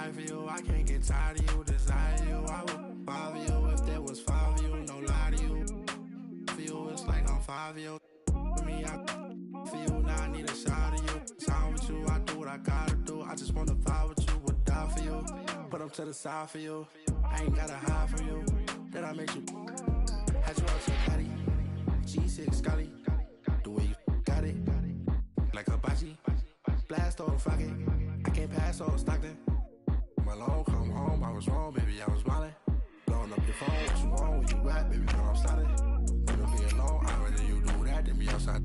die for you. I can't get tired of you, desire you. I would five of you if there was five of you. No lie to you. For you, it's like I'm five of you. For me, I for you, now I need a shot of you. Sound with you, I do what I gotta do. I just wanna vibe with you, would die for you. Put up to the side for you. I ain't gotta hide from you. Then I make you. Had you out your caddy. G6 Scotty. The way you got it. Like Hibachi. Blast or fuck it. I can't pass or Stockton. Malone, come home, I was wrong, baby, I was smiling. Blowing up your phone, what you want, where you at, baby, know I'm sliding. Never be alone, I'd rather you do that than be outside.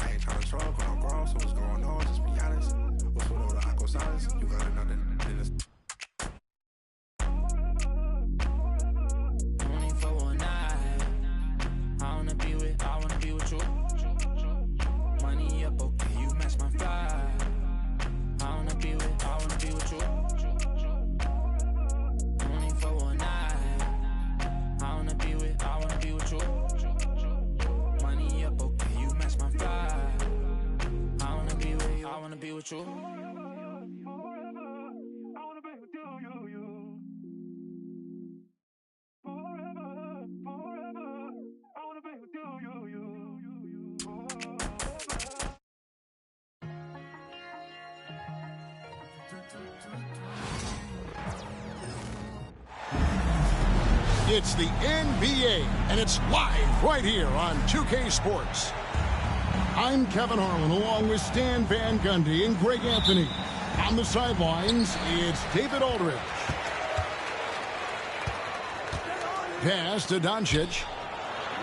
I ain't tryna troll, cause I'm grown, so what's going on, just be honest. What's with all the aqua silence? You got another than this. Only for one night. I wanna be with you. Money up, okay, you match my fly. I wanna be with you. Only for one night. I wanna be with you. Money up, okay, you match my fly. I wanna be with you. I wanna be with you. It's the NBA, and it's live right here on 2K Sports. I'm Kevin Harlan, along with Stan Van Gundy and Greg Anthony. On the sidelines, it's David Aldridge. Pass to Doncic.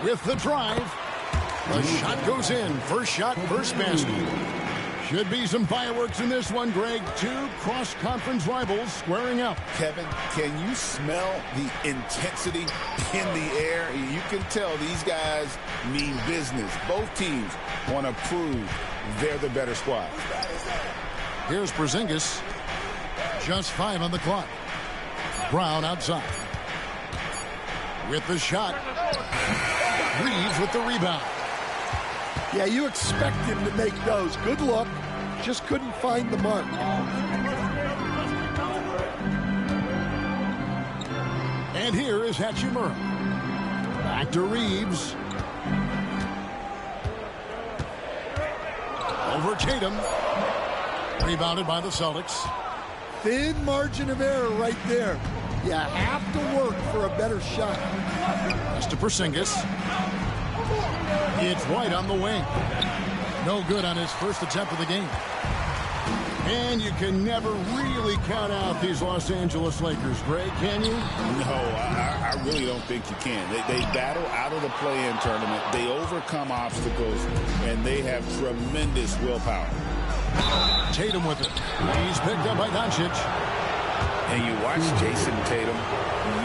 With the drive. The shot goes in. First shot, first basket. Should be some fireworks in this one, Greg. Two cross-conference rivals squaring up. Kevin, can you smell the intensity in the air? You can tell these guys mean business. Both teams want to prove they're the better squad. Here's Porzingis. Just 5 on the clock. Brown outside. With the shot. Reeves with the rebound. Yeah, you expect him to make those. Good look. Just couldn't find the mark. And here is Hachimura. Back to Reeves. Over Tatum. Rebounded by the Celtics. Thin margin of error right there. You have to work for a better shot. Pass to Porzingis. It's White on the wing. No good on his first attempt of the game. And you can never really count out these Los Angeles Lakers, Greg, can you? No, I really don't think you can. They battle out of the play-in tournament. They overcome obstacles, and they have tremendous willpower. Tatum with it. He's picked up by Doncic. And you watch Jason Tatum,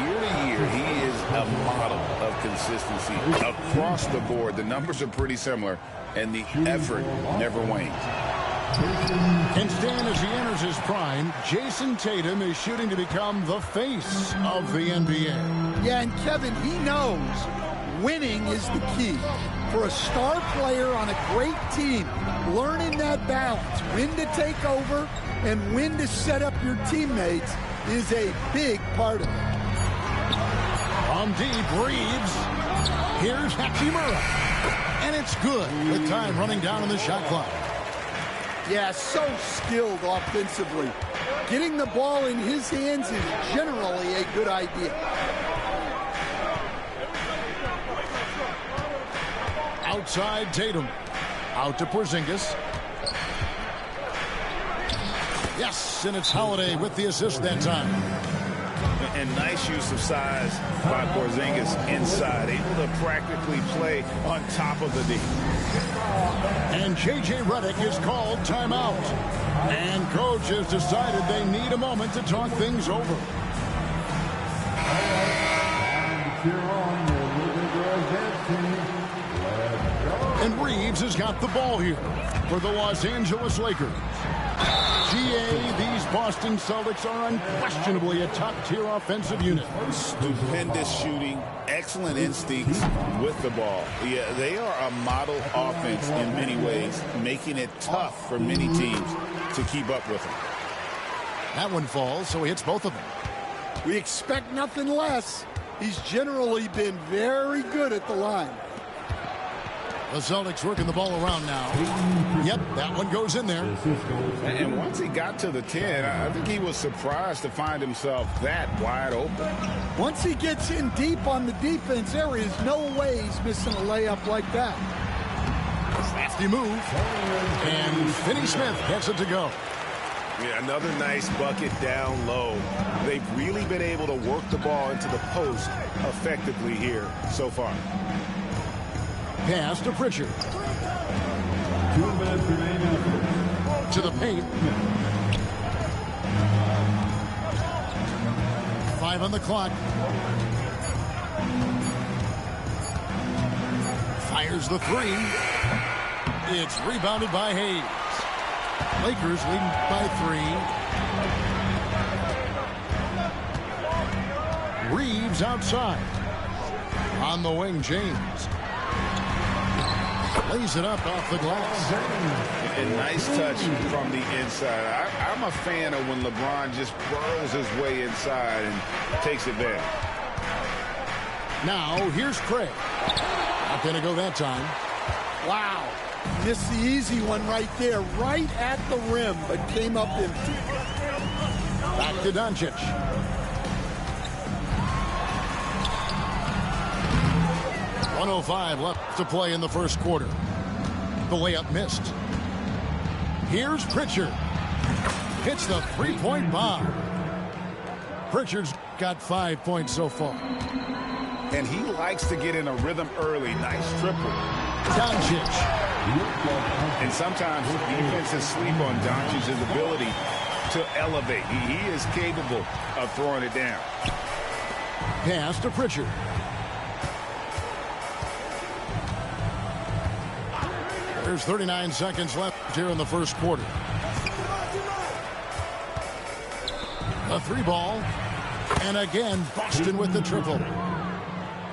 year to year, he is a model of consistency across the board. The numbers are pretty similar, and the effort never wanes. And Stan, as he enters his prime, Jason Tatum is shooting to become the face of the NBA. Yeah, and Kevin, he knows winning is the key. For a star player on a great team, learning that balance, when to take over and when to set up your teammates, is a big part of it. On deep, Reeves. Here's Hachimura. And it's good with time running down on the shot clock. Yeah, so skilled offensively. Getting the ball in his hands is generally a good idea. Outside Tatum. Out to Porzingis. Yes, and it's Holiday with the assist that time. And nice use of size by Porzingis inside, able to practically play on top of the D. And J.J. Redick is called timeout. And coach has decided they need a moment to talk things over. And Reeves has got the ball here for the Los Angeles Lakers. GA, these Boston Celtics are unquestionably a top-tier offensive unit. Stupendous shooting, excellent instincts with the ball. Yeah, they are a model offense in many ways, making it tough for many teams to keep up with them. That one falls, so he hits both of them. We expect nothing less. He's generally been very good at the line. The Celtics working the ball around now. Yep, that one goes in there. And once he got to the 10, I think he was surprised to find himself that wide open. Once he gets in deep on the defense, there is no way he's missing a layup like that. Crafty move. And Finney Smith gets it to go. Yeah, another nice bucket down low. They've really been able to work the ball into the post effectively here so far. Pass to Pritchard. 2 minutes remaining. To the paint. 5 on the clock. Fires the 3. It's rebounded by Hayes. Lakers leading by 3. Reeves outside. On the wing, James. Lays it up off the glass. A nice touch from the inside. I'm a fan of when LeBron just burrows his way inside and takes advantage. Now, here's Craig. Not going to go that time. Wow. Missed the easy one right there, right at the rim, but came up empty. Back to Doncic. .105 left to play in the first quarter. The layup missed. Here's Pritchard. Hits the three-point bomb. Pritchard's got 5 points so far. And he likes to get in a rhythm early. Nice triple. Doncic. And sometimes defenses sleep on Doncic's ability to elevate. He is capable of throwing it down. Pass to Pritchard. There's 39 seconds left here in the first quarter. A 3-ball. And again, Boston with the triple.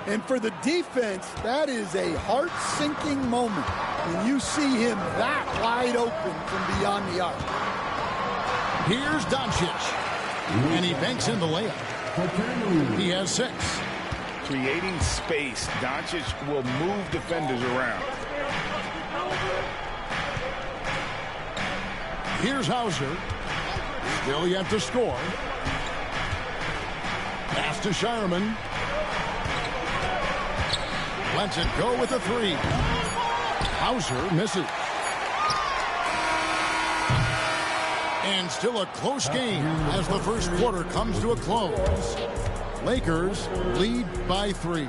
And for the defense, that is a heart-sinking moment when you see him that wide open from beyond the arc. Here's Doncic. And he banks in the layup. He has 6. Creating space, Doncic will move defenders around. Here's Hauser. Still yet to score. Pass to Shireman. Lets it go with a 3. Hauser misses. And still a close game as the first quarter comes to a close. Lakers lead by 3.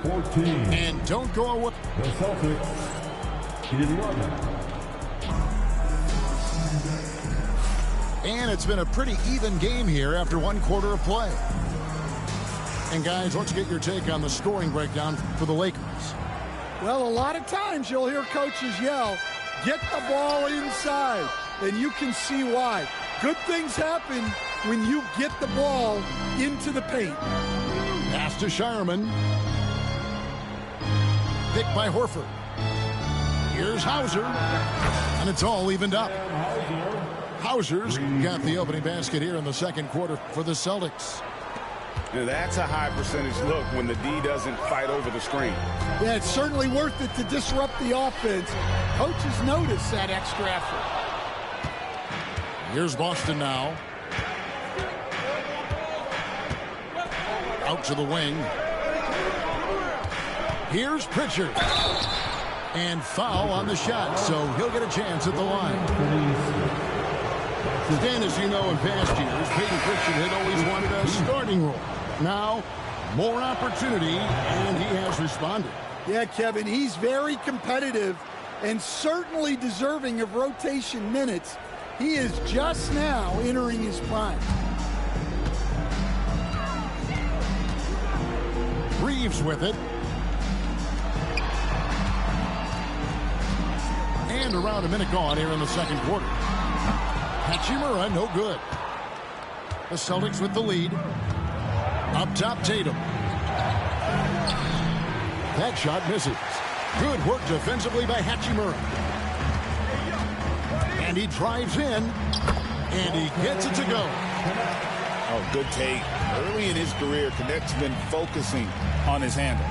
And don't go away. The Celtics, 11. And it's been a pretty even game here after 1 quarter of play. And guys, let's get your take on the scoring breakdown for the Lakers. Well, a lot of times you'll hear coaches yell, get the ball inside, and you can see why. Good things happen when you get the ball into the paint. Pass to Shireman. Picked by Horford. Here's Hauser. And it's all evened up. Hauser's got the opening basket here in the second quarter for the Celtics. Now that's a high percentage look when the D doesn't fight over the screen. Yeah, it's certainly worth it to disrupt the offense. Coaches notice that extra effort. Here's Boston now. Out to the wing. Here's Pritchard. And foul on the shot, so he'll get a chance at the line. Dan, as you know, in past years, Peyton Pritchard had always wanted a starting role. Now, more opportunity, and he has responded. Yeah, Kevin, he's very competitive and certainly deserving of rotation minutes. He is just now entering his prime. Reeves with it. And around a minute gone here in the second quarter. Hachimura, no good. The Celtics with the lead. Up top, Tatum. That shot misses. Good work defensively by Hachimura. And he drives in. And he gets it to go. Oh, good take. Early in his career, Connect's been focusing on his handle.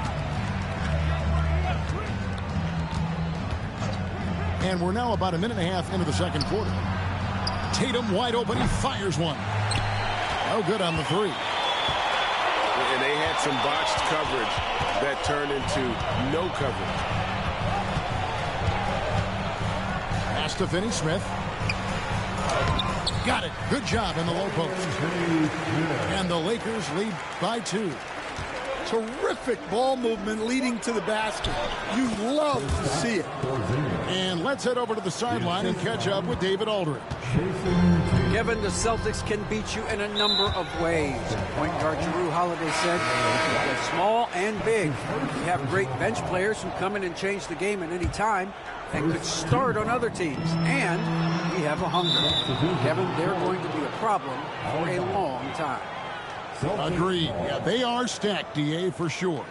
And we're now about a minute and a half into the second quarter. Tatum wide open. He fires one. No good on the three. And they had some botched coverage that turned into no coverage. Pass to Finney-Smith. Got it. Good job in the low post. And the Lakers lead by 2. Terrific ball movement leading to the basket. You love to see it. And let's head over to the sideline and catch up with David Aldridge. Kevin, the Celtics can beat you in a number of ways. Point guard Jrue Holiday said, "They're small and big. We have great bench players who come in and change the game at any time and could start on other teams. And we have a hunger." Kevin, they're going to be a problem for a long time. Agreed. Yeah, they are stacked, DA, for sure.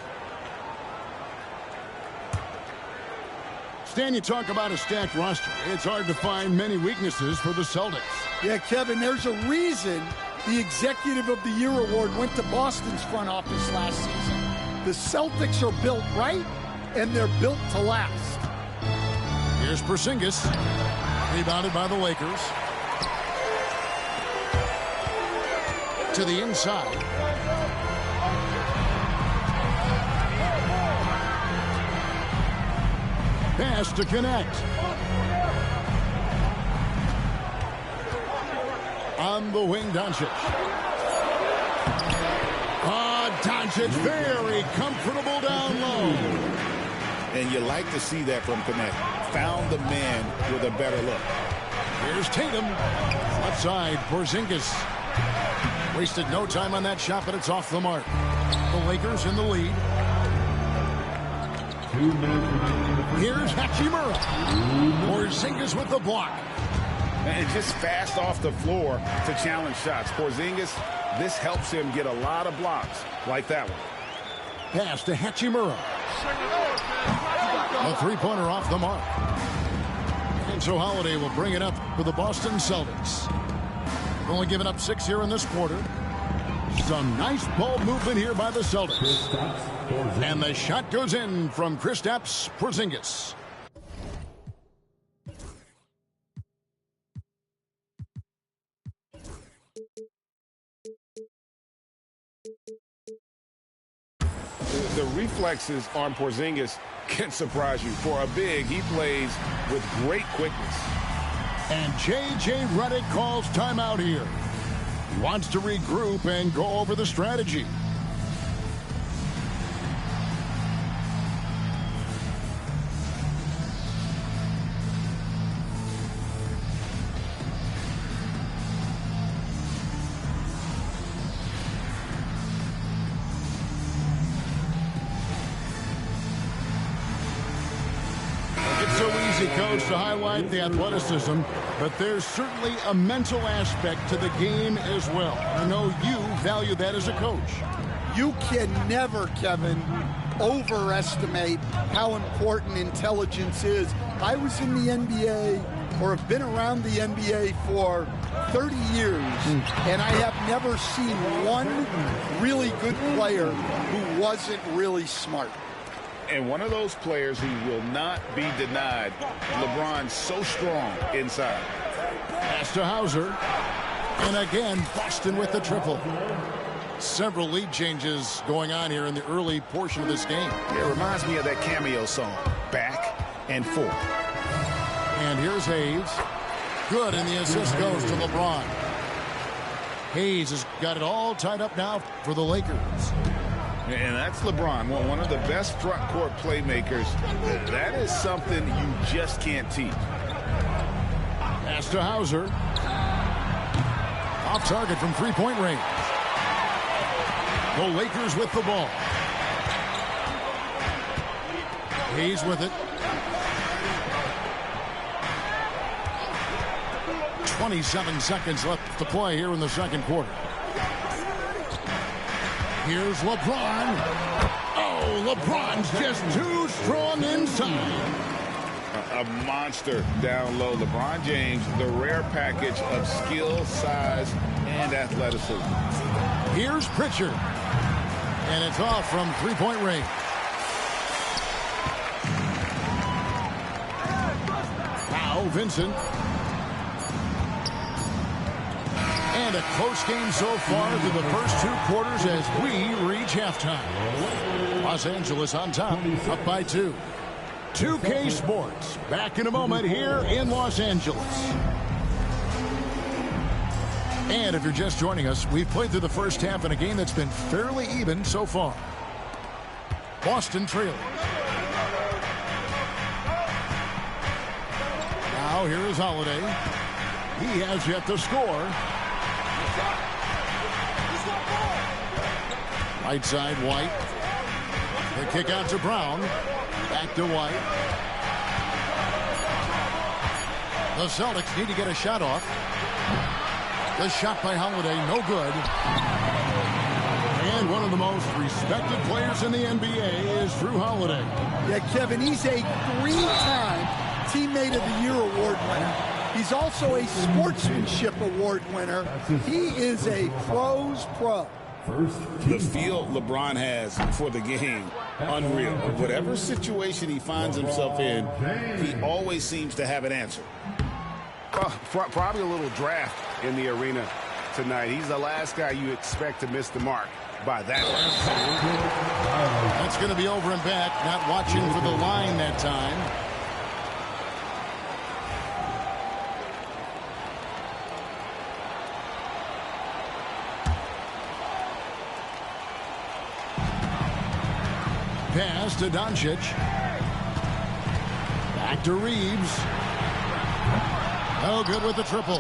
Stan, you talk about a stacked roster. It's hard to find many weaknesses for the Celtics. Yeah, Kevin, there's a reason the Executive of the Year award went to Boston's front office last season. The Celtics are built right, and they're built to last. Here's Porzingis. Rebounded by the Lakers. To the inside. Pass to connect. On the wing, Doncic. Doncic very comfortable down low. And you like to see that from Connect. Found the man with a better look. Here's Tatum. Left side, Porzingis. Wasted no time on that shot, but it's off the mark. The Lakers in the lead. Here's Hachimura. Porzingis with the block. And just fast off the floor to challenge shots. Porzingis, this helps him get a lot of blocks like that one. Pass to Hachimura. A three-pointer off the mark. And so Holiday will bring it up for the Boston Celtics. Only giving up 6 here in this quarter. Some nice ball movement here by the Celtics. And the shot goes in from Kristaps Porzingis. The reflexes on Porzingis can surprise you. For a big, he plays with great quickness. And J.J. Redick calls timeout here. He wants to regroup and go over the strategy. Coach, to highlight the athleticism, but there's certainly a mental aspect to the game as well. I know you value that as a coach. You can never, Kevin, overestimate how important intelligence is. I was in the NBA, or have been around the NBA for 30 years, and I have never seen one really good player who wasn't really smart. And one of those players who will not be denied. LeBron's so strong inside. Pass to Hauser. And again, Boston with the triple. Several lead changes going on here in the early portion of this game. It reminds me of that cameo song, Back and Forth. And here's Hayes. Good, and the assist goes to LeBron. Hayes has got it all tied up now for the Lakers. And that's LeBron, one of the best front court playmakers. That is something you just can't teach. Pass to Hauser. Off target from three-point range. The Lakers with the ball. Hayes with it. 27 seconds left to play here in the second quarter. Here's LeBron. Oh, LeBron's just too strong inside. A monster down low. LeBron James, the rare package of skill, size, and athleticism. Here's Pritchard. And it's off from three-point range. Now Vincent. And a close game so far through the first two quarters as we reach halftime. Los Angeles on top, up by 2. 2K Sports, back in a moment here in Los Angeles. And if you're just joining us, we've played through the first half in a game that's been fairly even so far. Boston trailing. Now here is Holiday. He has yet to score. Right side, White. The kick out to Brown. Back to White. The Celtics need to get a shot off. The shot by Holiday, no good. And one of the most respected players in the NBA is Drew Holiday. Yeah, Kevin, he's a 3-time Teammate of the Year award winner. He's also a Sportsmanship Award winner. He is a pro's pro. The feel LeBron has for the game, unreal. Whatever situation he finds himself in, he always seems to have an answer. Probably a little draft in the arena tonight. He's the last guy you expect to miss the mark by that. That's going to be over and back. Not watching for the line that time. Pass to Doncic. Back to Reeves. Oh, good with the triple.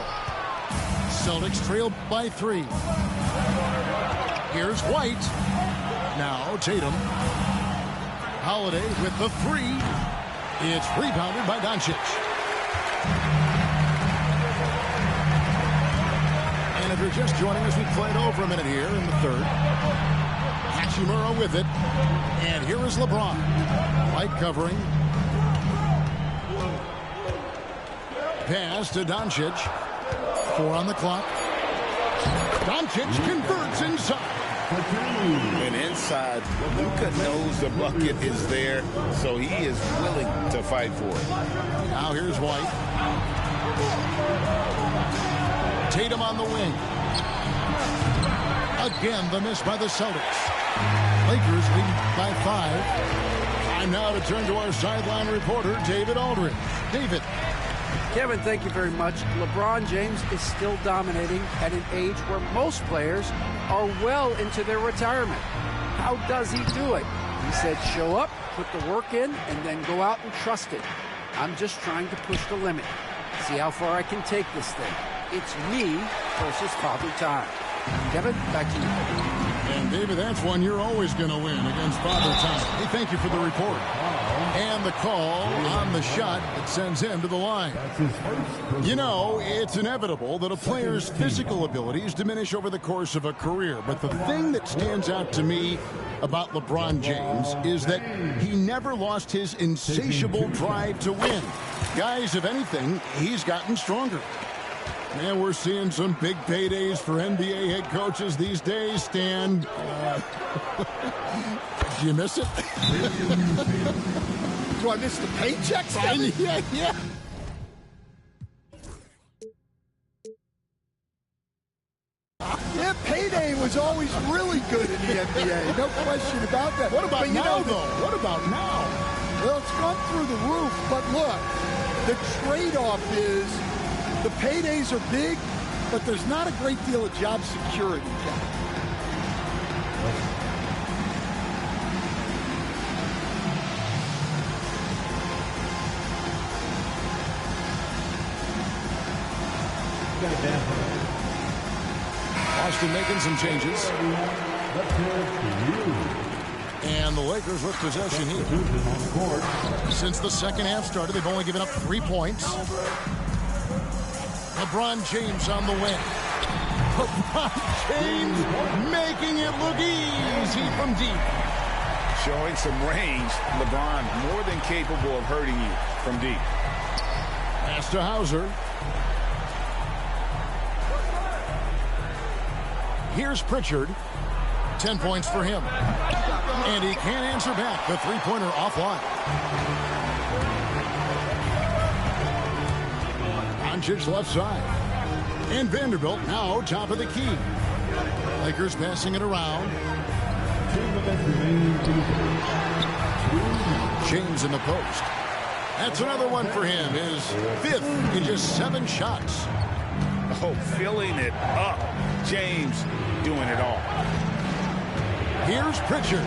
Celtics trail by 3. Here's White. Now Tatum. Holiday with the 3. It's rebounded by Doncic. And if you're just joining us, we played over a minute here in the third. Hachimura with it. And here is LeBron. White covering. Pass to Doncic. 4 on the clock. Doncic converts inside. And inside, Luka knows the bucket is there, so he is willing to fight for it. Now here's White. Tatum on the wing. Again, the miss by the Celtics. Lakers lead by 5. Time now to turn to our sideline reporter, David Aldridge. David. Kevin, thank you very much. LeBron James is still dominating at an age where most players are well into their retirement. How does he do it? He said show up, put the work in, and then go out and trust it. I'm just trying to push the limit. See how far I can take this thing. It's me versus Father Time. Kevin, back to you. And David, that's one you're always going to win against Father Time. Hey, thank you for the report. And the call on the shot that sends him to the line. You know, it's inevitable that a player's physical abilities diminish over the course of a career. But the thing that stands out to me about LeBron James is that he never lost his insatiable drive to win. Guys, if anything, he's gotten stronger. Man, we're seeing some big paydays for NBA head coaches these days, Stan. Do you miss it? Do I miss the paychecks? Yeah. Yeah, payday was always really good in the NBA. No question about that. What about now, though? What about now? Well, it's gone through the roof. But look, the trade-off is the paydays are big, but there's not a great deal of job security. Austin making some changes. And the Lakers with possession here. Since the second half started, they've only given up 3 points. LeBron James on the wing. LeBron James making it look easy from deep. Showing some range, LeBron more than capable of hurting you from deep. Pass to Hauser. Here's Pritchard. 10 points for him. And he can't answer back. The three-pointer offline. Doncic left side. And Vanderbilt now top of the key. Lakers passing it around. James in the post. That's another one for him. His fifth in just 7 shots. Oh, filling it up. James doing it all. Here's Pritchard.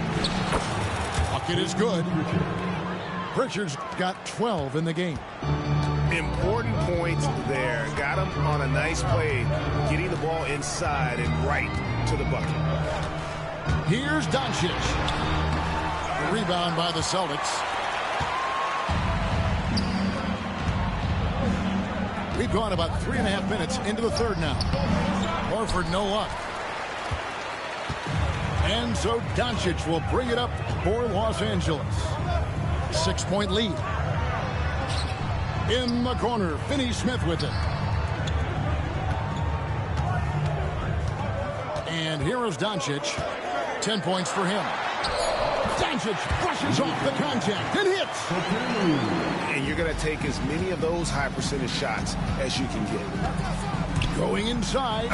Bucket is good. Pritchard's got 12 in the game. Important points there. Got him on a nice play, getting the ball inside and right to the bucket. Here's Doncic. The rebound by the Celtics. We've gone about 3.5 minutes into the third now. Horford no luck. And so Doncic will bring it up for Los Angeles. 6-point lead. In the corner, Finney-Smith with it. And here is Doncic. 10 points for him. Doncic brushes off the contact and hits. And you're going to take as many of those high percentage shots as you can get. Going inside.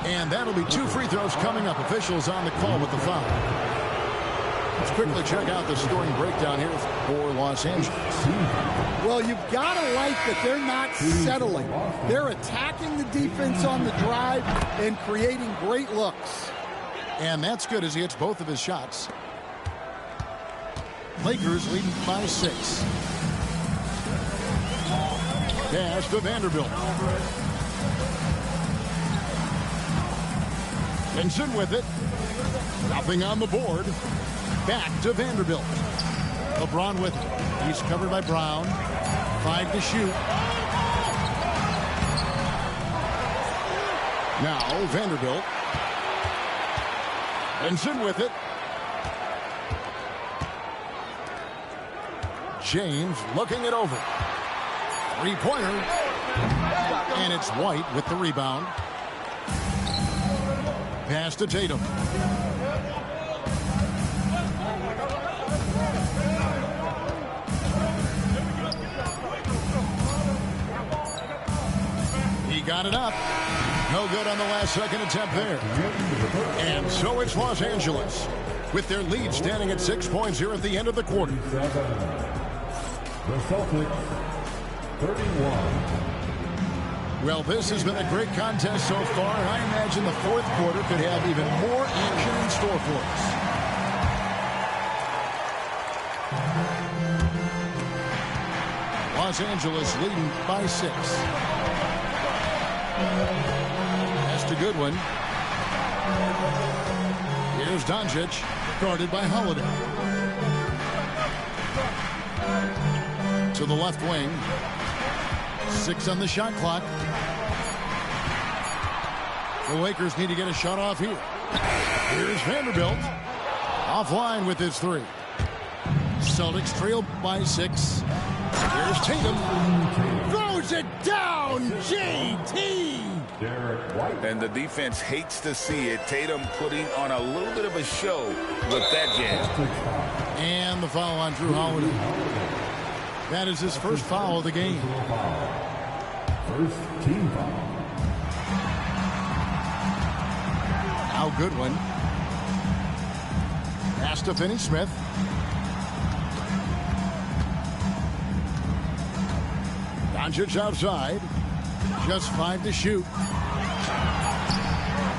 And that'll be 2 free throws coming up. Officials on the call with the foul. Let's quickly check out the scoring breakdown here for Los Angeles. Well, you've got to like that they're not settling. They're attacking the defense on the drive and creating great looks. And that's good as he hits both of his shots. Lakers leading by 6. Pass to Vanderbilt. Benson with it. Nothing on the board. Back to Vanderbilt. LeBron with it. He's covered by Brown. 5 to shoot. Now Vanderbilt. Benson with it. James looking it over. 3-pointer. And it's White with the rebound. Pass to Tatum. He got it up. No good on the last second attempt there. And so it's Los Angeles with their lead standing at 6 points here at the end of the quarter. The Celtics, 31. Well, this has been a great contest so far, and I imagine the fourth quarter could have even more action in store for us. Los Angeles leading by 6. That's a good one. Here's Doncic, guarded by Holiday. To the left wing. 6 on the shot clock. The Lakers need to get a shot off here. Here's Vanderbilt. Offline with his 3. Celtics trail by 6. Here's Tatum. Throws it down. JT. And the defense hates to see it. Tatum putting on a little bit of a show with that jam. And the foul on Drew Holiday. That is his first foul of the game. First team foul. Now Goodwin. Pass to Finney-Smith. Doncic outside. Just 5 to shoot.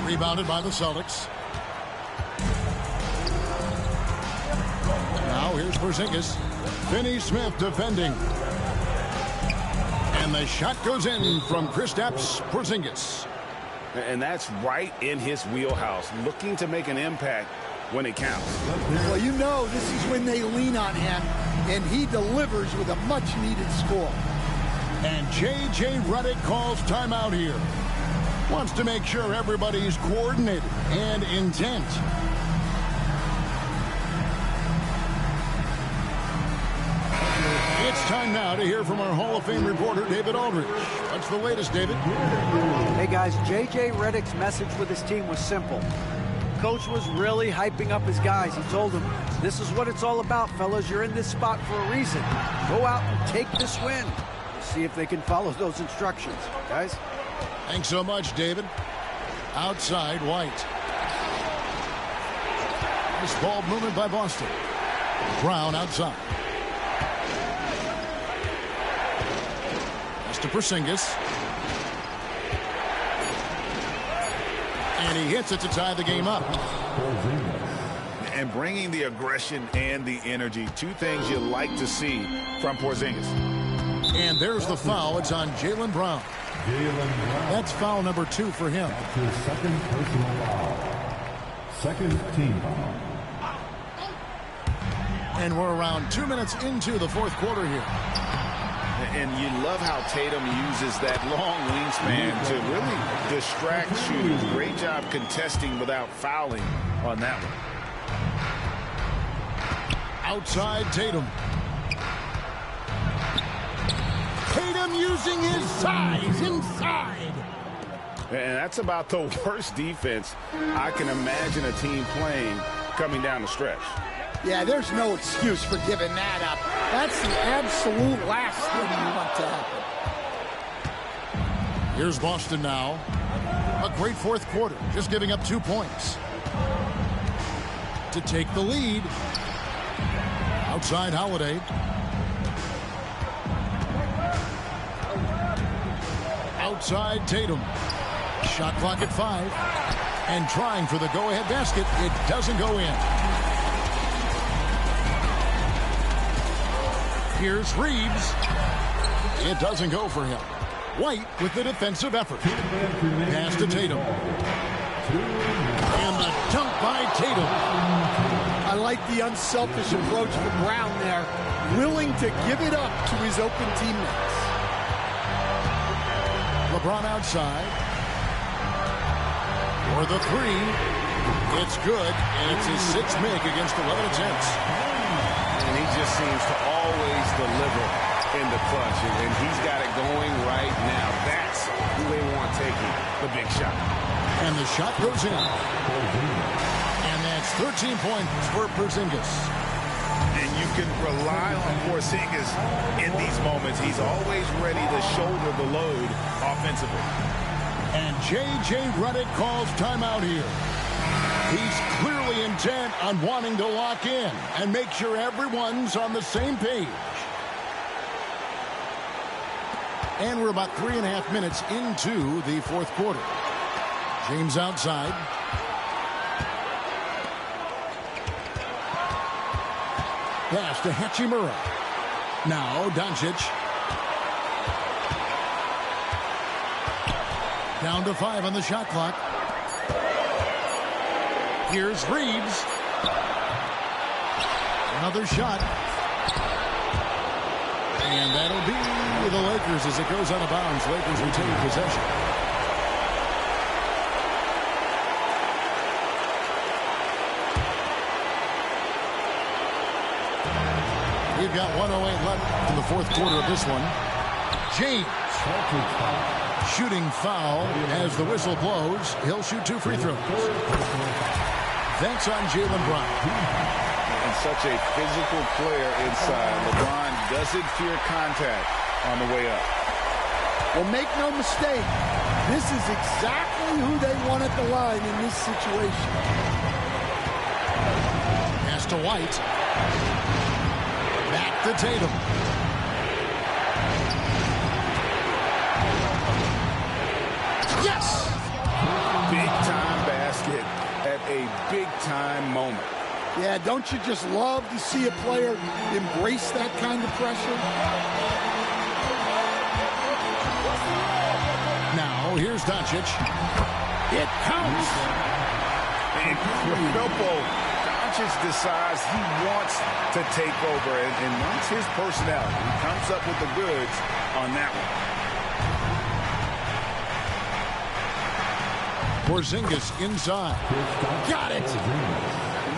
Rebounded by the Celtics. Now here's Porzingis. Finney-Smith defending. And the shot goes in from Kristaps Porzingis. And that's right in his wheelhouse, looking to make an impact when it counts. Well, you know this is when they lean on him, and he delivers with a much-needed score. And J.J. Redick calls timeout here. Wants to make sure everybody's coordinated and intent. It's time now to hear from our Hall of Fame reporter, David Aldridge. What's the latest, David? Hey guys, J.J. Redick's message with his team was simple. Coach was really hyping up his guys. He told them, this is what it's all about, fellas. You're in this spot for a reason. Go out and take this win. We'll see if they can follow those instructions, guys. Thanks so much, David. Outside, White. Nice ball movement by Boston. Brown outside. That's to Porzingis. And he hits it to tie the game up. And bringing the aggression and the energy, two things you like to see from Porzingis. And there's the foul. It's on Jaylen Brown. That's foul number 2 for him. That's his second personal foul. Second team foul. And we're around 2 minutes into the fourth quarter here. And you love how Tatum uses that long wingspan to really distract shooters. Great job contesting without fouling on that one. Outside Tatum. Tatum using his size inside. And that's about the worst defense I can imagine a team playing coming down the stretch. Yeah, there's no excuse for giving that up. That's the absolute last thing you want to happen. Here's Boston now. A great fourth quarter, just giving up 2 points. To take the lead. Outside Holiday. Outside Tatum. Shot clock at 5. And trying for the go-ahead basket. It doesn't go in. Here's Reeves. It doesn't go for him. White with the defensive effort. Pass to Tatum. And the dunk by Tatum. I like the unselfish approach from Brown there. Willing to give it up to his open teammates. LeBron outside. For the 3. It's good. And it's his 6th make against 11 attempts. And he just seems to always deliver in the clutch. And he's got it going right now. That's who they want taking the big shot. And the shot goes in. And that's 13 points for Porzingis. And you can rely on Porzingis in these moments. He's always ready to shoulder the load offensively. And J.J. Redick calls timeout here. He's clearly intent on wanting to lock in and make sure everyone's on the same page. And we're about 3.5 minutes into the fourth quarter. James outside. Pass to Hachimura. Now Doncic. Down to 5 on the shot clock. Here's Reeves. Another shot. And that'll be the Lakers as it goes out of bounds. Lakers retain possession. We've got 1:08 left in the fourth quarter of this one. James. Shooting foul as the whistle blows. He'll shoot 2 free throws. That's on Jaylen Brown. And such a physical player inside. LeBron doesn't fear contact on the way up. Well, make no mistake, this is exactly who they want at the line in this situation. Pass to White. Back to Tatum. Yes! Big-time basket at a big-time moment. Yeah, don't you just love to see a player embrace that kind of pressure? Now, here's Doncic. It counts! Incredible. Doncic decides he wants to take over, and that's his personality. He comes up with the goods on that one. Porzingis inside. Got it.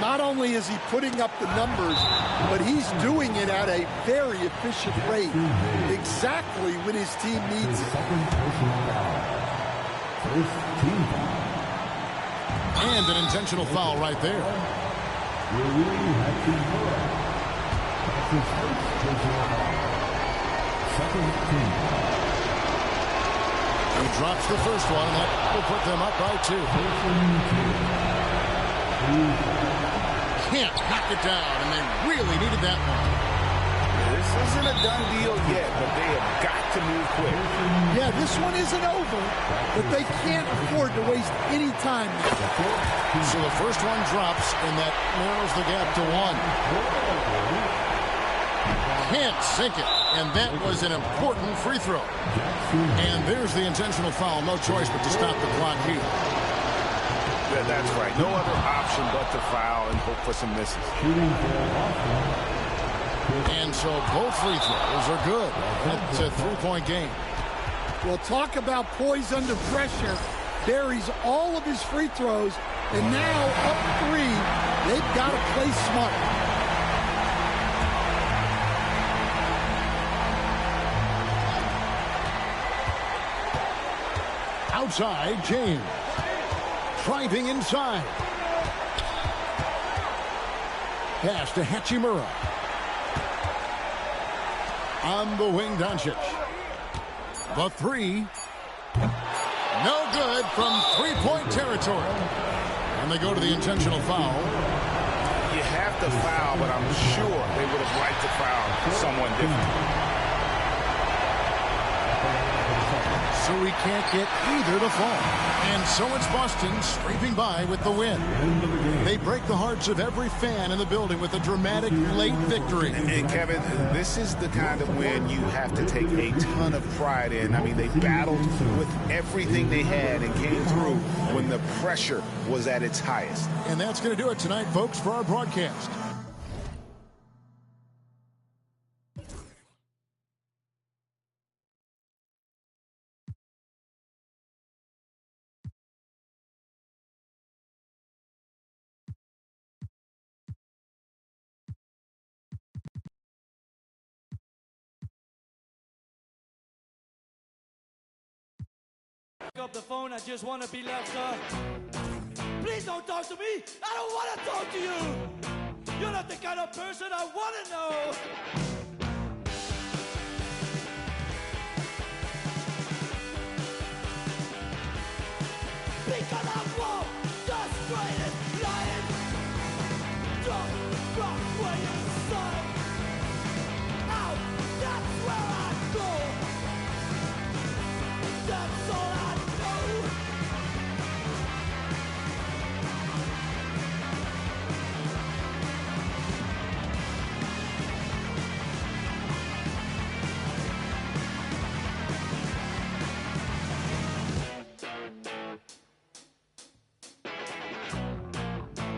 not only is he putting up the numbers, but he's doing it at a very efficient rate, exactly when his team needs it. And an intentional foul right there. He drops the first one, and that will put them up by 2. Can't knock it down, and they really needed that one. This isn't a done deal yet, but they have got to move quick. Yeah, this one isn't over, but they can't afford to waste any time. So the first one drops, and that narrows the gap to 1. Can't sink it, and that was an important free throw. And there's the intentional foul. No choice but to stop the clock here. Yeah, that's right. No other option but to foul and hope for some misses. And so both free throws are good. It's a 3-point game. Well, talk about poise under pressure. Buries all of his free throws, and now up 3. They've got to play smart. Outside, James. Driving inside. Pass to Hachimura. On the wing, Doncic. The 3. No good from 3-point territory. And they go to the intentional foul. You have to foul, but I'm sure they would have liked to foul someone different. So we can't get either to fall. And so it's Boston scraping by with the win. They break the hearts of every fan in the building with a dramatic late victory. And Kevin, this is the kind of win you have to take a ton of pride in. I mean, they battled with everything they had and came through when the pressure was at its highest. And that's going to do it tonight, folks, for our broadcast. Pick up the phone, I just want to be left, sir. Please don't talk to me. I don't want to talk to you. You're not the kind of person I want to know. Because I want the straightest line. Just rock where you son. Out, that's where I go. That's all I know.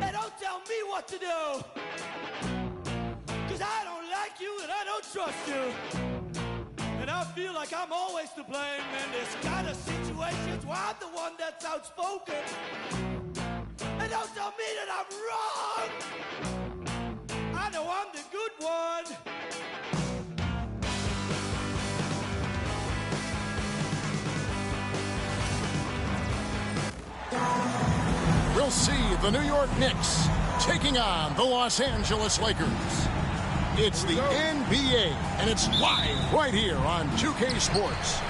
And don't tell me what to do. 'Cause I don't like you and I don't trust you. And I feel like I'm always to blame in this kind of situations where I'm the one that's outspoken. And don't tell me that I'm wrong. I know I'm the good one. We'll see the New York Knicks taking on the Los Angeles Lakers. It's the NBA, and it's live right here on 2K Sports.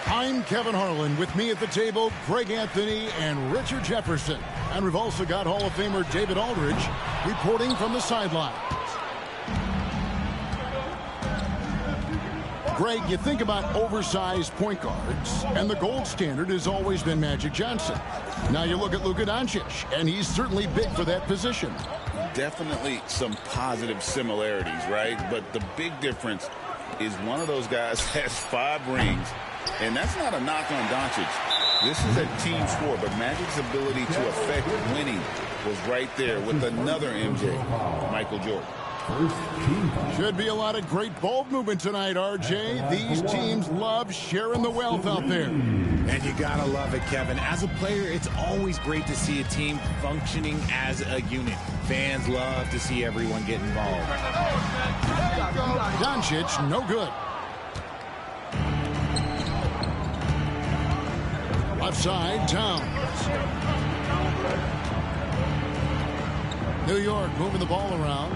I'm Kevin Harlan. With me at the table, Greg Anthony and Richard Jefferson. And we've also got Hall of Famer David Aldridge reporting from the sidelines. Greg, you think about oversized point guards, and the gold standard has always been Magic Johnson. Now you look at Luka Doncic, and he's certainly big for that position. Definitely some positive similarities, right? But the big difference is one of those guys has 5 rings, and that's not a knock on Doncic. This is a team sport, but Magic's ability to affect winning was right there with another MJ, Michael Jordan. Should be a lot of great ball movement tonight, RJ. These teams love sharing the wealth out there. And you gotta love it, Kevin. As a player, it's always great to see a team functioning as a unit. Fans love to see everyone get involved. Doncic, no good. Left side, Towns. New York moving the ball around.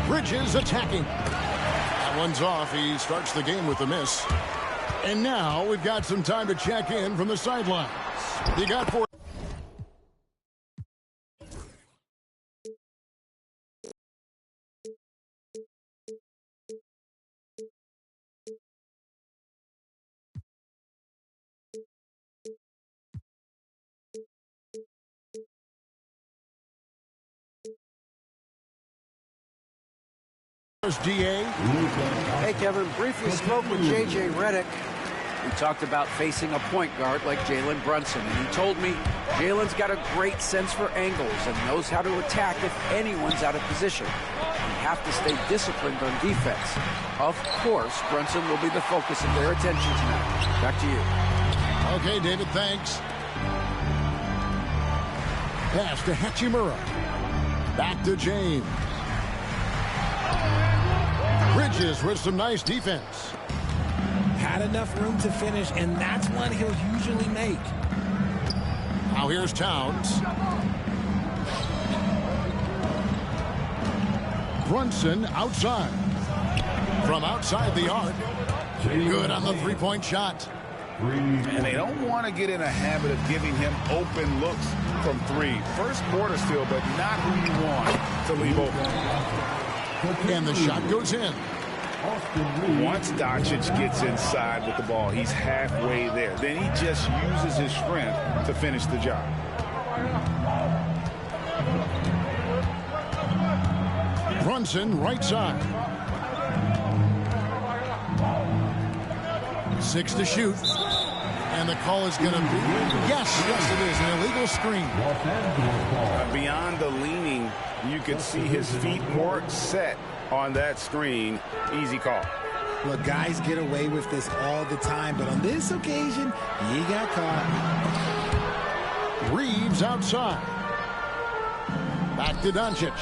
Bridges attacking. That one's off. He starts the game with a miss. And now we've got some time to check in from the sidelines. You got 4. DA. Hey, Kevin, briefly spoke with J.J. Redick. We talked about facing a point guard like Jalen Brunson, and he told me Jalen's got a great sense for angles and knows how to attack if anyone's out of position. You have to stay disciplined on defense. Of course, Brunson will be the focus of their attention tonight. Back to you. Okay, David, thanks. Pass to Hachimura. Back to James. Bridges with some nice defense. Had enough room to finish, and that's one he'll usually make. Now here's Towns. Brunson outside. From outside the arc. Good on the three-point shot. And they don't want to get in a habit of giving him open looks from 3. First quarter still, but not who you want to leave open. And the shot goes in. Once Doncic gets inside with the ball, he's halfway there. Then he just uses his strength to finish the job. Brunson, right side. 6 to shoot. And the call is going to be, yes, it is, an illegal screen. Beyond the leaning, you could see his feet weren't set on that screen. Easy call. Look, guys get away with this all the time, but on this occasion, he got caught. Reeves outside. Back to Doncic.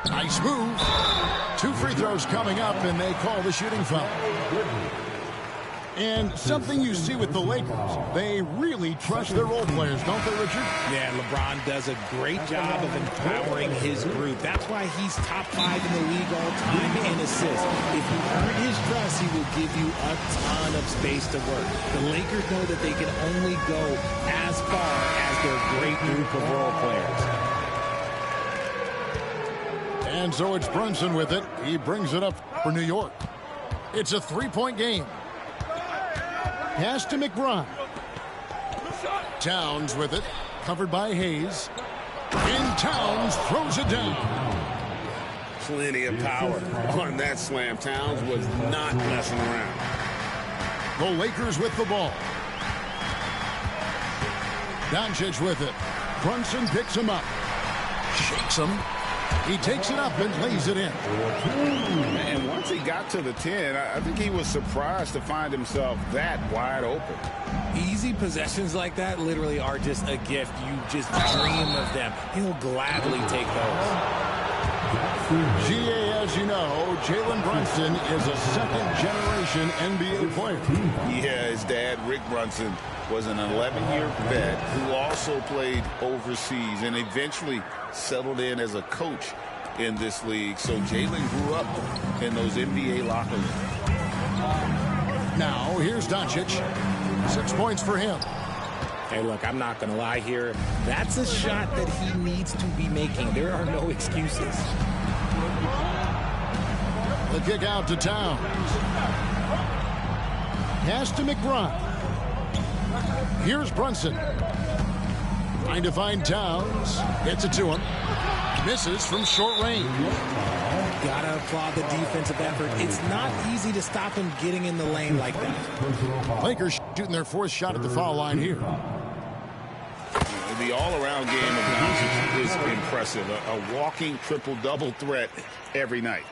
Nice move. 2 free throws coming up, and they call the shooting foul. And something you see with the Lakers, they really trust their role players, don't they, Richard? Yeah, LeBron does a great job of empowering his group. That's why he's top 5 in the league all time in assists. If you earn his trust, he will give you a ton of space to work. The Lakers know that they can only go as far as their great group of role players. And so it's Brunson with it. He brings it up for New York. It's a 3-point game. Pass to McBride. Towns with it. Covered by Hayes. And Towns throws it down. Plenty of power on that slam. Towns was not messing around. The Lakers with the ball. Doncic with it. Brunson picks him up. Shakes him. He takes it up and lays it in. And once he got to the 10, I think he was surprised to find himself that wide open. Easy possessions like that literally are just a gift. You just dream of them. He'll gladly take those. GA, as you know, Jalen Brunson is a second-generation NBA player. Yeah, his dad, Rick Brunson, was an 11-year vet who also played overseas and eventually settled in as a coach in this league. So Jalen grew up in those NBA locker rooms. Now, here's Doncic. 6 points for him. Hey, look, I'm not going to lie here. That's a shot that he needs to be making. There are no excuses. The kick out to Towns. Pass to McBride. Here's Brunson. Trying to find Towns. Gets it to him. Misses from short range. Gotta applaud the defensive effort. It's not easy to stop him getting in the lane like that. Lakers shooting their 4th shot at the foul line here. The all-around game of Doncic is impressive. A walking triple-double threat every night.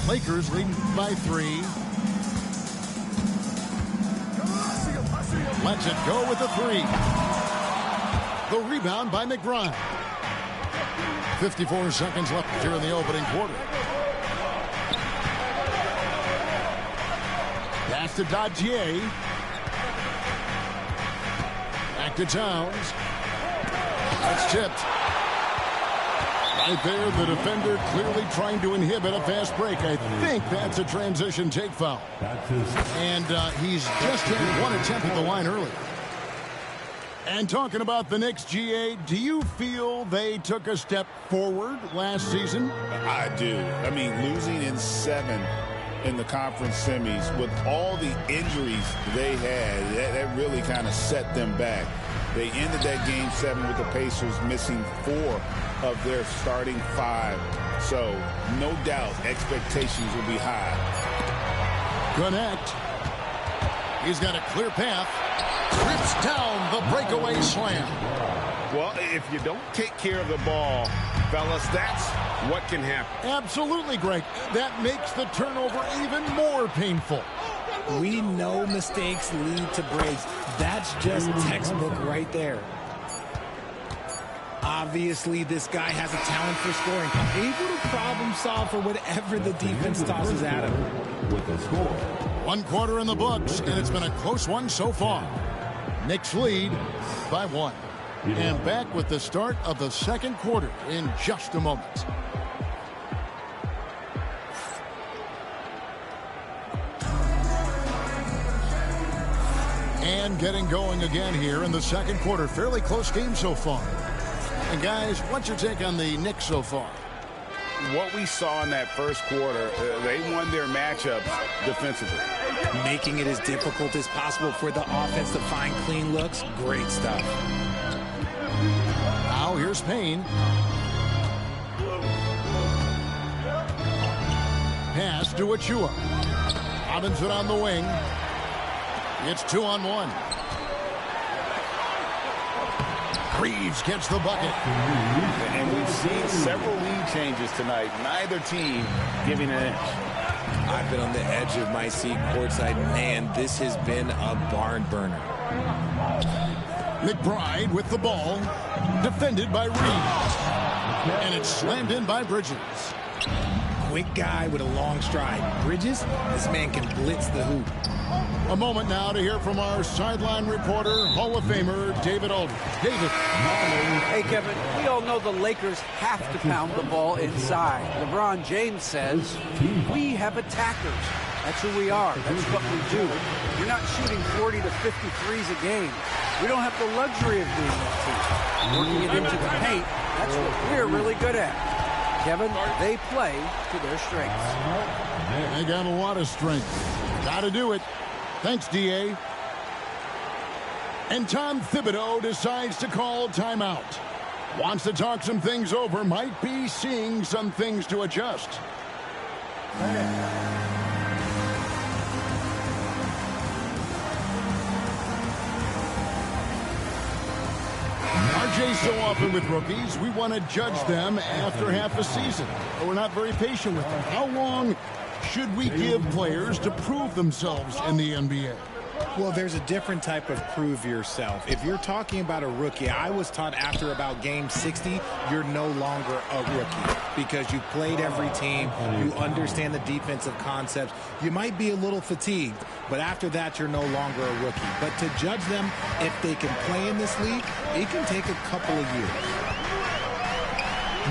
Lakers leading by 3. Lets it go with the 3. The rebound by McBride. 54 seconds left here in the opening quarter. Pass to Dadier. Back to Towns. That's tipped. Right there, the defender clearly trying to inhibit a fast break. I think that's a transition take foul. And he's just had one attempt at the line earlier. And talking about the Knicks, GA, do you feel they took a step forward last season? I do. I mean, losing in 7 in the conference semis with all the injuries they had, that really kind of set them back. They ended that game 7 with the Pacers missing 4 of their starting 5. So, no doubt, expectations will be high. Connect. He's got a clear path. Trips down the breakaway slam. Well, if you don't take care of the ball, fellas, that's what can happen. Absolutely, Greg. That makes the turnover even more painful. We know mistakes lead to breaks. That's just textbook right there. Obviously, this guy has a talent for scoring. Able to problem solve for whatever the defense tosses at him. With the score. 1 quarter in the books, and it's been a close one so far. Knicks lead by 1. And back with the start of the second quarter in just a moment. And getting going again here in the second quarter. Fairly close game so far. And guys, what's your take on the Knicks so far? What we saw in that first quarter, they won their matchups defensively. Making it as difficult as possible for the offense to find clean looks. Great stuff. Now here's Payne. Pass to Achua. Robinson on the wing. It's 2-on-1. Reeves gets the bucket. And we've seen several lead changes tonight. Neither team giving an edge. I've been on the edge of my seat courtside. Man, this has been a barn burner. McBride with the ball. Defended by Reeves. And it's slammed in by Bridges. Quick guy with a long stride. Bridges, this man can blitz the hoop. A moment now to hear from our sideline reporter, Hall of Famer David Aldridge. David. Hey, Kevin, we all know the Lakers have to pound the ball inside. LeBron James says, we have attackers. That's who we are. That's what we do. You're not shooting 40 to 53s a game. We don't have the luxury of doing that to you. Working it into the paint, that's what we're really good at. Kevin, they play to their strengths. They got a lot of strength. Got to do it. Thanks, D.A. And Tom Thibodeau decides to call timeout. Wants to talk some things over. Might be seeing some things to adjust. RJ, so often with rookies, we want to judge them after half a season. We're not very patient with them. How long should we give players to prove themselves in the NBA? Well, there's a different type of prove yourself. If you're talking about a rookie, I was taught after about game 60, you're no longer a rookie because you've played every team, you understand the defensive concepts. You might be a little fatigued, but after that, you're no longer a rookie. But to judge them, if they can play in this league, it can take a couple of years.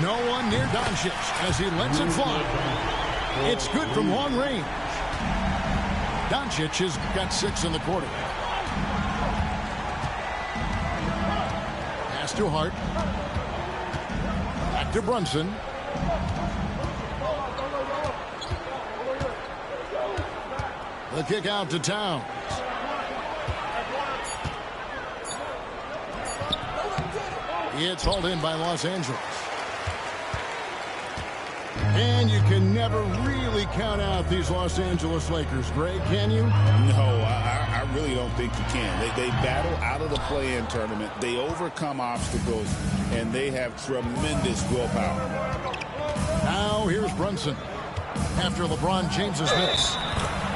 No one near Doncic as he lets it fly. It's good from long range. Doncic has got 6 in the quarter. Pass to Hart. Back to Brunson. The kick out to Towns. It's hauled in by Los Angeles. And you can never really count out these Los Angeles Lakers, Greg, can you? No, I really don't think you can. They battle out of the play-in tournament. They overcome obstacles, and they have tremendous willpower. Now here's Brunson. after LeBron James's miss.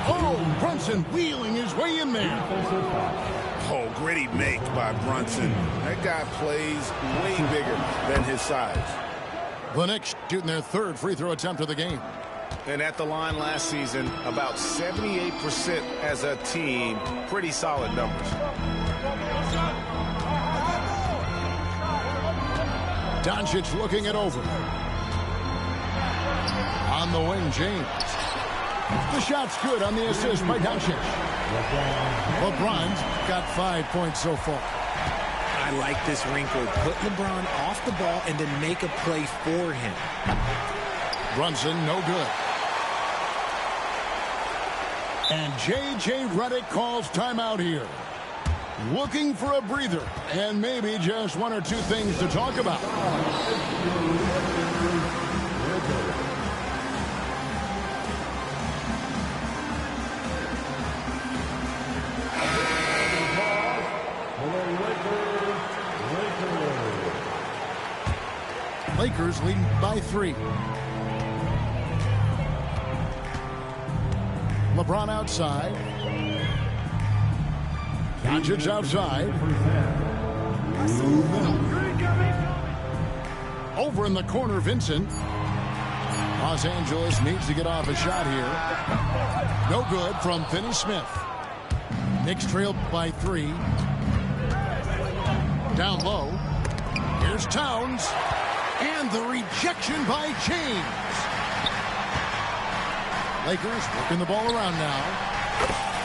Oh, Brunson wheeling his way in there. Oh, gritty make by Brunson. That guy plays way bigger than his size. The Knicks shooting their third free throw attempt of the game. And at the line last season, about 78% as a team. Pretty solid numbers. Doncic looking it over. On the wing, James. The shot's good on the assist by Doncic. LeBron's got 5 points so far. I like this wrinkle. Put LeBron off the ball and then make a play for him. Brunson, no good. And J.J. Redick calls timeout here. Looking for a breather and maybe just one or two things to talk about. Lakers leading by 3. LeBron outside. Doncic outside. Over in the corner, Vincent. Los Angeles needs to get off a shot here. No good from Finney Smith. Knicks trailed by 3. Down low. Here's Towns. And the rejection by James. Lakers working the ball around now.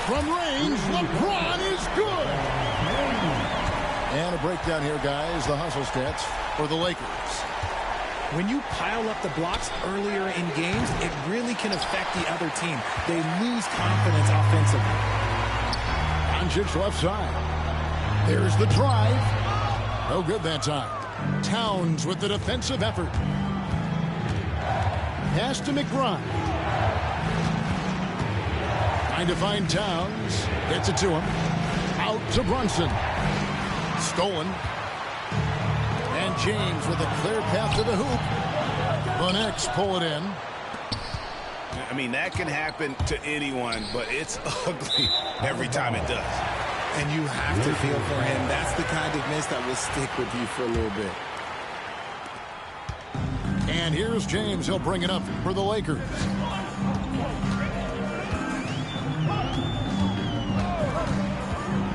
From range, LeBron is good. And a breakdown here, guys. The hustle stats for the Lakers. When you pile up the blocks earlier in games, it really can affect the other team. They lose confidence offensively. Doncic left side. There's the drive. No good that time. Towns with the defensive effort. Pass to McBride. Trying to find Towns. Gets it to him. Out to Brunson. Stolen. And James with a clear path to the hoop. The Knicks pull it in. I mean, that can happen to anyone, but it's ugly every time it does. And you have to feel for him. That's the kind of miss that will stick with you for a little bit. And here's James. He'll bring it up for the Lakers.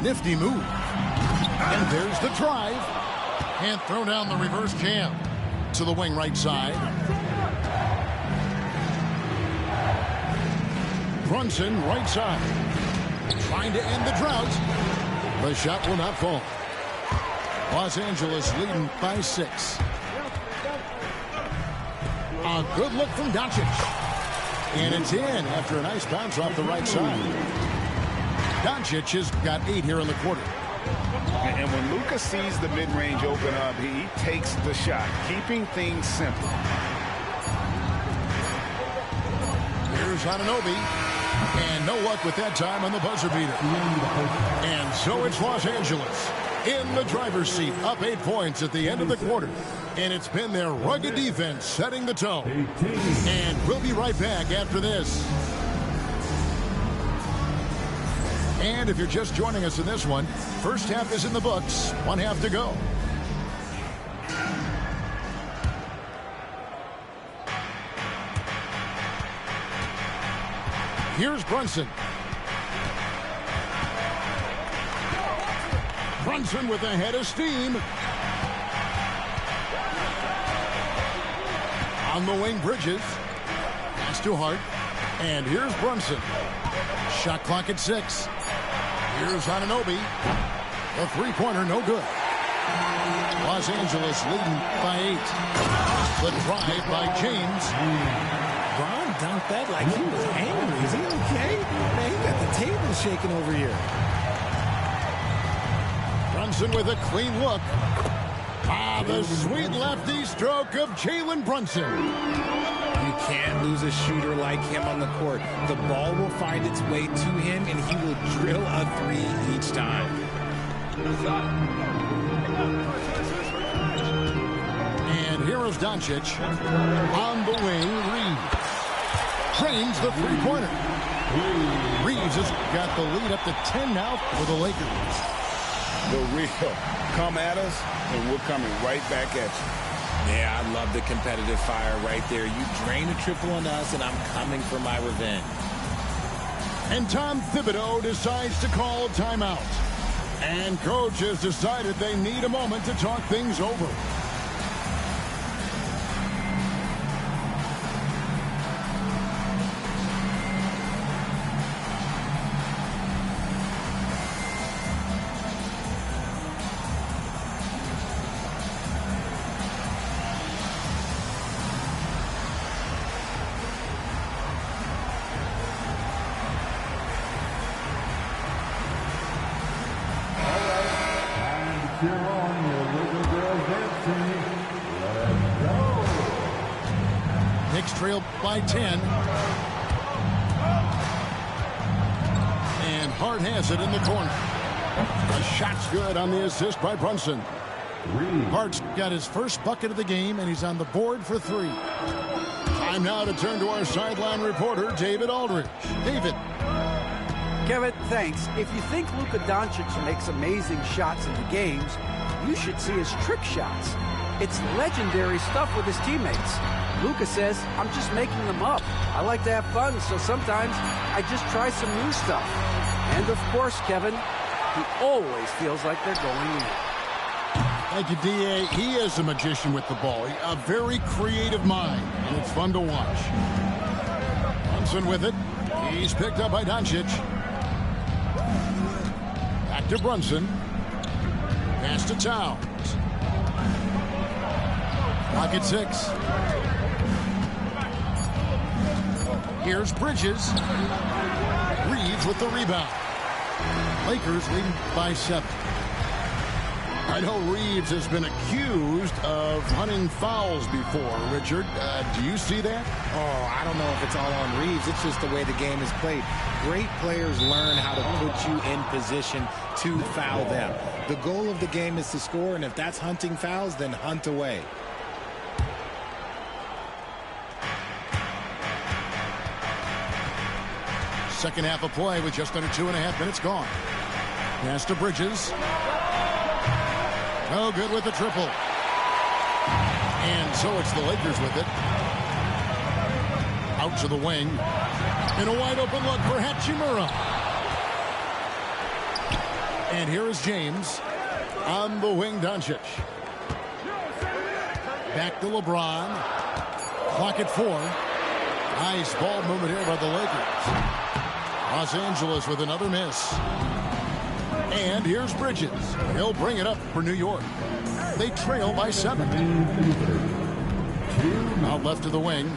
Nifty move. And there's the drive. And throw down the reverse jam to the wing right side. Brunson right side. Trying to end the drought. The shot will not fall. Los Angeles leading by 6. A good look from Doncic. And it's in after a nice bounce off the right side. Doncic has got 8 here in the quarter. And when Luka sees the mid-range open up, he takes the shot, keeping things simple. Here's Anunoby. And no luck with that time on the buzzer beater. And so it's Los Angeles in the driver's seat, up 8 points at the end of the quarter. And it's been their rugged defense setting the tone. And we'll be right back after this. And if you're just joining us in this one, first half is in the books. 1 half to go. Here's Brunson. Brunson with a head of steam. On the wing, Bridges. Pass to Hart. And here's Brunson. Shot clock at 6. Here's Anunoby. The three-pointer, no good. Los Angeles leading by 8. The drive by James. Bron dunked that like he was angry. Is he okay? Man, he got the table shaking over here. Brunson with a clean look. Ah, the sweet lefty stroke of Jalen Brunson. You can't lose a shooter like him on the court. The ball will find its way to him, and he will drill a 3 each time. And here is Doncic on the wing. Reed drains the three-pointer. Reeves has got the lead up to 10 now for the Lakers. The real come at us, and we're coming right back at you. Yeah, I love the competitive fire right there. You drain a triple on us, and I'm coming for my revenge. And Tom Thibodeau decides to call a timeout. And coach has decided they need a moment to talk things over. Knicks trail by 10. And Hart has it in the corner. The shot's good on the assist by Brunson. Hart's got his first bucket of the game, and he's on the board for 3. Time now to turn to our sideline reporter, David Aldridge. David. Kevin, thanks. If you think Luka Doncic makes amazing shots in the games, you should see his trick shots. It's legendary stuff with his teammates. Luka says, I'm just making them up. I like to have fun, so sometimes I just try some new stuff. And of course, Kevin, he always feels like they're going in. Thank you, D.A. He is a magician with the ball. A very creative mind, and it's fun to watch. Brunson with it. He's picked up by Doncic. Back to Brunson. Pass to Towns. Clock at 6. Here's Bridges. Reeves with the rebound. Lakers leading by 7. I know Reeves has been accused of hunting fouls before, Richard. Do you see that? Oh, I don't know if it's all on Reeves. It's just the way the game is played. Great players learn how to put you in position to foul them. The goal of the game is to score, and if that's hunting fouls, then hunt away. Second half of play with just under 2.5 minutes gone. Pass to Bridges. No good with the triple. And so it's the Lakers with it. Out to the wing. And a wide open look for Hachimura. And here is James. On the wing, Doncic. Back to LeBron. Clock at 4. Nice ball movement here by the Lakers. Los Angeles with another miss. And here's Bridges. He'll bring it up for New York. They trail by 7. Out left to the wing.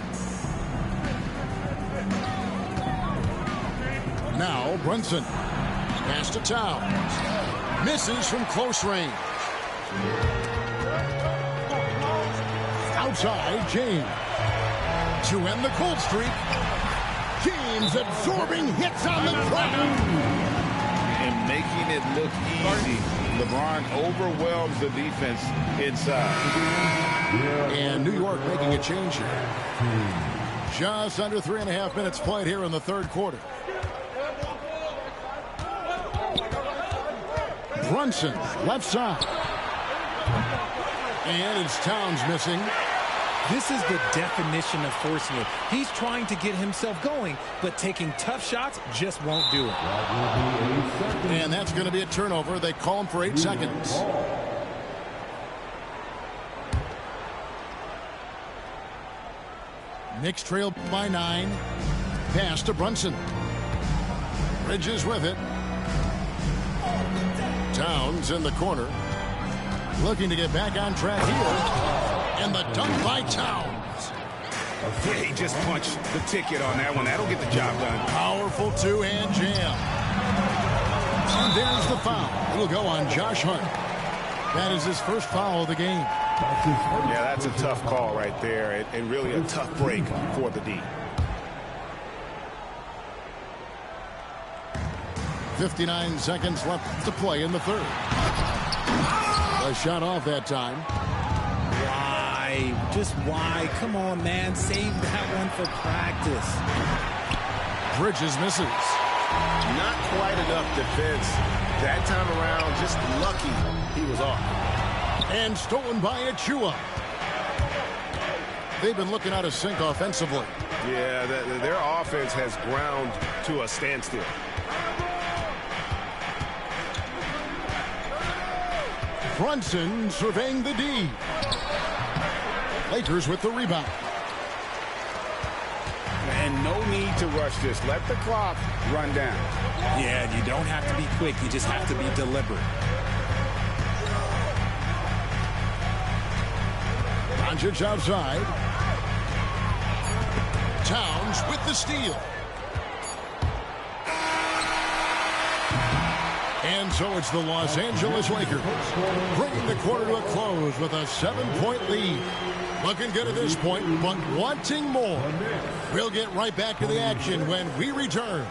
Now Brunson. Pass to Towns. Misses from close range. Outside, James. To end the cold streak. James absorbing hits on the track. And making it look easy. LeBron overwhelms the defense inside. And New York making a change here. Just under 3.5 minutes played here in the third quarter. Brunson, left side. And it's Towns missing. This is the definition of forcing it. He's trying to get himself going, but taking tough shots just won't do it. And that's going to be a turnover. They call him for 8 seconds. Knicks trail by 9. Pass to Brunson. Bridges with it. Towns in the corner. Looking to get back on track here. And the dunk by Towns. Yeah, he just punched the ticket on that one. That'll get the job done. Powerful two-hand jam. And there's the foul. It'll go on Josh Hart. That is his first foul of the game. Yeah, that's a tough call right there, and really a tough break for the D. 59 seconds left to play in the third. A shot off that time. Why? Just why? Come on, man. Save that one for practice. Bridges misses. Not quite enough defense. That time around, just lucky he was off. And stolen by Ahhhh. They've been looking out of sync offensively. Yeah, their offense has ground to a standstill. Brunson surveying the D. Lakers with the rebound. And no need to rush this. Let the clock run down. Yeah, you don't have to be quick. You just have to be deliberate. Doncic outside. Towns with the steal. And so it's the Los Angeles Lakers bringing the quarter to a close with a 7-point lead. Looking good at this point, but wanting more. We'll get right back to the action when we return.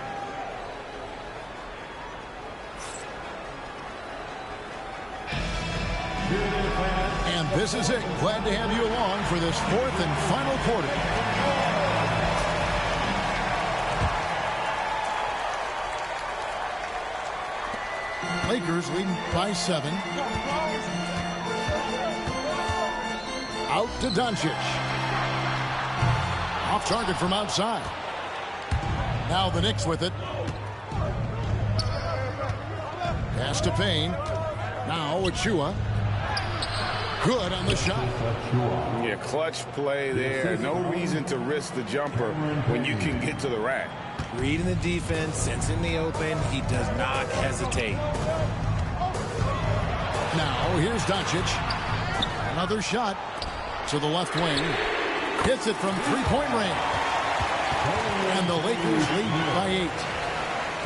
And this is it. Glad to have you along for this fourth and final quarter. Lakers leading by 7. Out to Doncic. Off target from outside. Now the Knicks with it. Pass to Payne. Now Ahhhh. Good on the shot. Yeah, clutch play there. No reason to risk the jumper when you can get to the rack. Reading the defense, sensing the open, he does not hesitate. Now here's Doncic. Another shot to the left wing. Hits it from three-point range. And the Lakers lead by 8.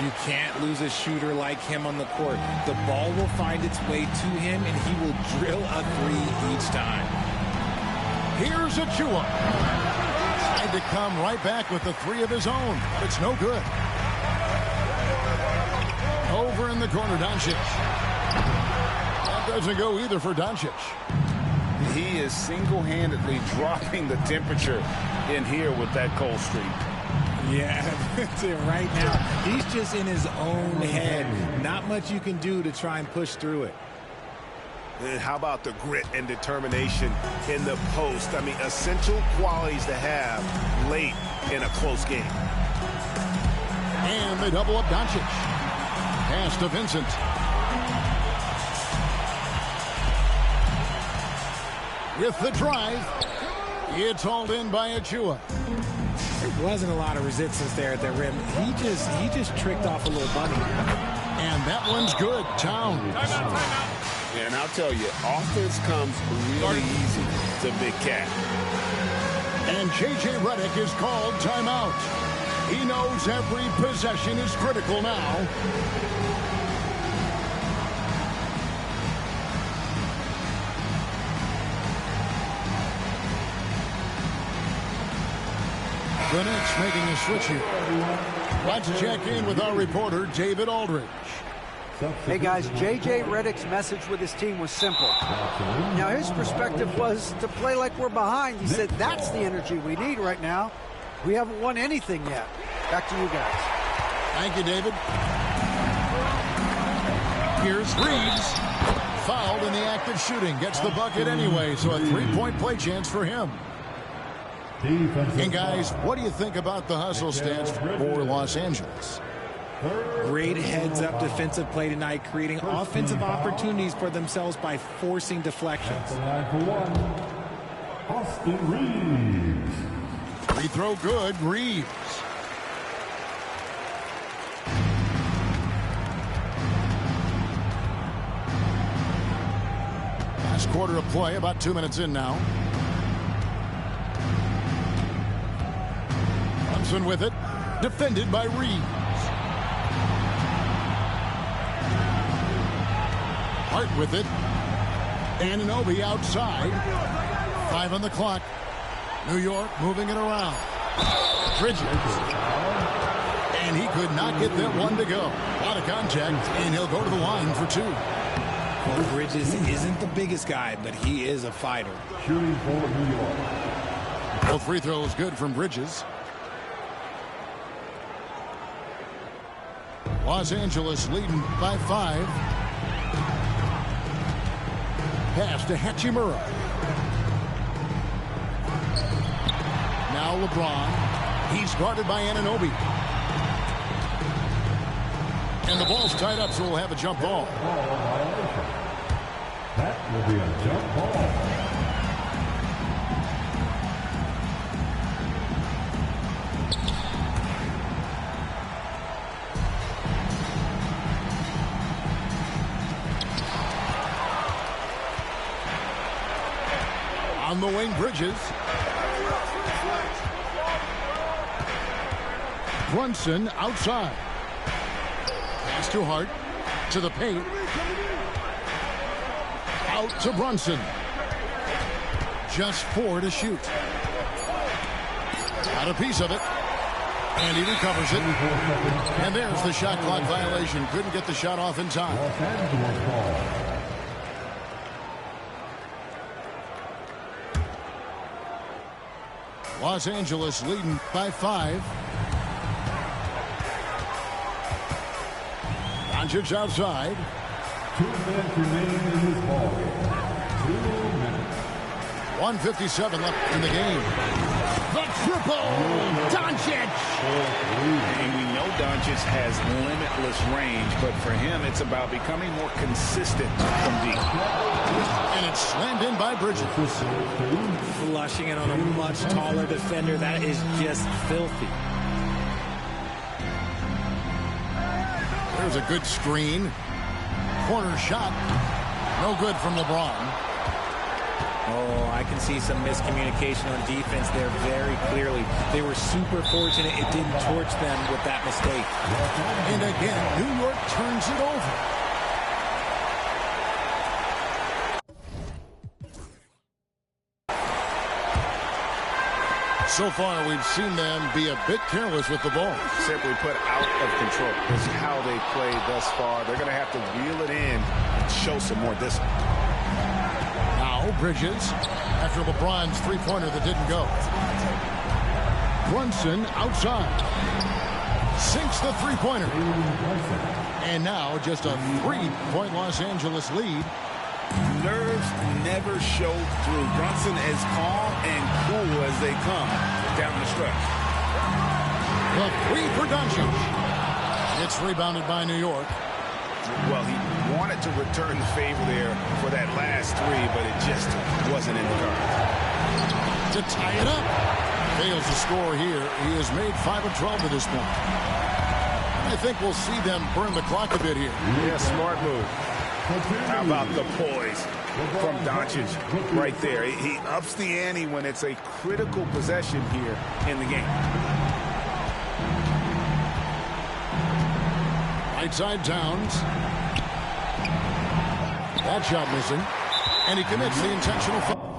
You can't lose a shooter like him on the court. The ball will find its way to him, and he will drill a 3 each time. Here's Ahhhh. Tried to come right back with the 3 of his own, but it's no good. Over in the corner, Doncic. That doesn't go either for Doncic. He is single-handedly dropping the temperature in here with that cold streak. Yeah, right now, he's just in his own head. Not much you can do to try and push through it. And how about the grit and determination in the post? I mean, essential qualities to have late in a close game. And they double up Doncic. Pass to Vincent. With the drive, it's hauled in by Ahhhh. There wasn't a lot of resistance there at the rim. He just tricked off a little bunny. And that one's good. Towns. Yeah, and I'll tell you, offense comes really easy to Big Cat. And J.J. Redick is called timeout. He knows every possession is critical now. The Knicks making a switch here. Let's check in with our reporter, David Aldridge. Hey, guys, J.J. Redick's message with his team was simple. Now, his perspective was to play like we're behind. He said, that's the energy we need right now. We haven't won anything yet. Back to you guys. Thank you, David. Here's Reeves. Fouled in the act of shooting. Gets the bucket anyway, so a 3-point play chance for him. And guys, what do you think about the hustle stance for Los Angeles? Great heads-up defensive play tonight, creating offensive opportunities for themselves by forcing deflections. Austin Reeves. Free throw good, Reeves. Last quarter of play, about 2 minutes in now. Brunson with it, defended by Reeves. Hart with it. Anunoby outside. 5 on the clock. New York moving it around. Bridges. And he could not get that one to go. A lot of contact, and he'll go to the line for 2. Well, Bridges isn't the biggest guy, but he is a fighter. Shooting for New York. Both free throws good from Bridges. Los Angeles leading by 5. Pass to Hachimura. Now LeBron. He's guarded by Anunoby. And the ball's tied up, so we'll have a jump ball. That will be a jump ball. On the wing, Bridges. Brunson outside. Pass to Hart. To the paint. Out to Brunson. Just 4 to shoot. Got a piece of it. And he recovers it. And there's the shot clock violation. Couldn't get the shot off in time. Los Angeles leading by 5. Doncic outside. 2 minutes remaining in this ball game. 2 minutes. 1:57 left in the game. The triple! Doncic! And we know Doncic has limitless range, but for him, it's about becoming more consistent from deep. And it's slammed in by Bridges. Flushing it on a much taller defender. That is just filthy. There's a good screen. Corner shot. No good from LeBron. Oh, I can see some miscommunication on defense there very clearly. They were super fortunate it didn't torch them with that mistake. And again, New York turns it over. So far, we've seen them be a bit careless with the ball. Simply put, out of control. That's how they played thus far. They're going to have to reel it in and show some more discipline. Now Bridges, after LeBron's three-pointer that didn't go. Brunson outside. Sinks the three-pointer. And now just a 3-point Los Angeles lead. Nerves never show through. Brunson as calm and cool as they come down the stretch. The 3 for Doncic. It's rebounded by New York. Well, he wanted to return the favor there for that last 3, but it just wasn't in the cards. To tie it up. Fails to score here. He has made 5 of 12 to this point. I think we'll see them burn the clock a bit here. Yeah, smart move. How about the poise from Doncic right there? He ups the ante when it's a critical possession here in the game. Right side Towns. That shot missing. And he commits the intentional foul.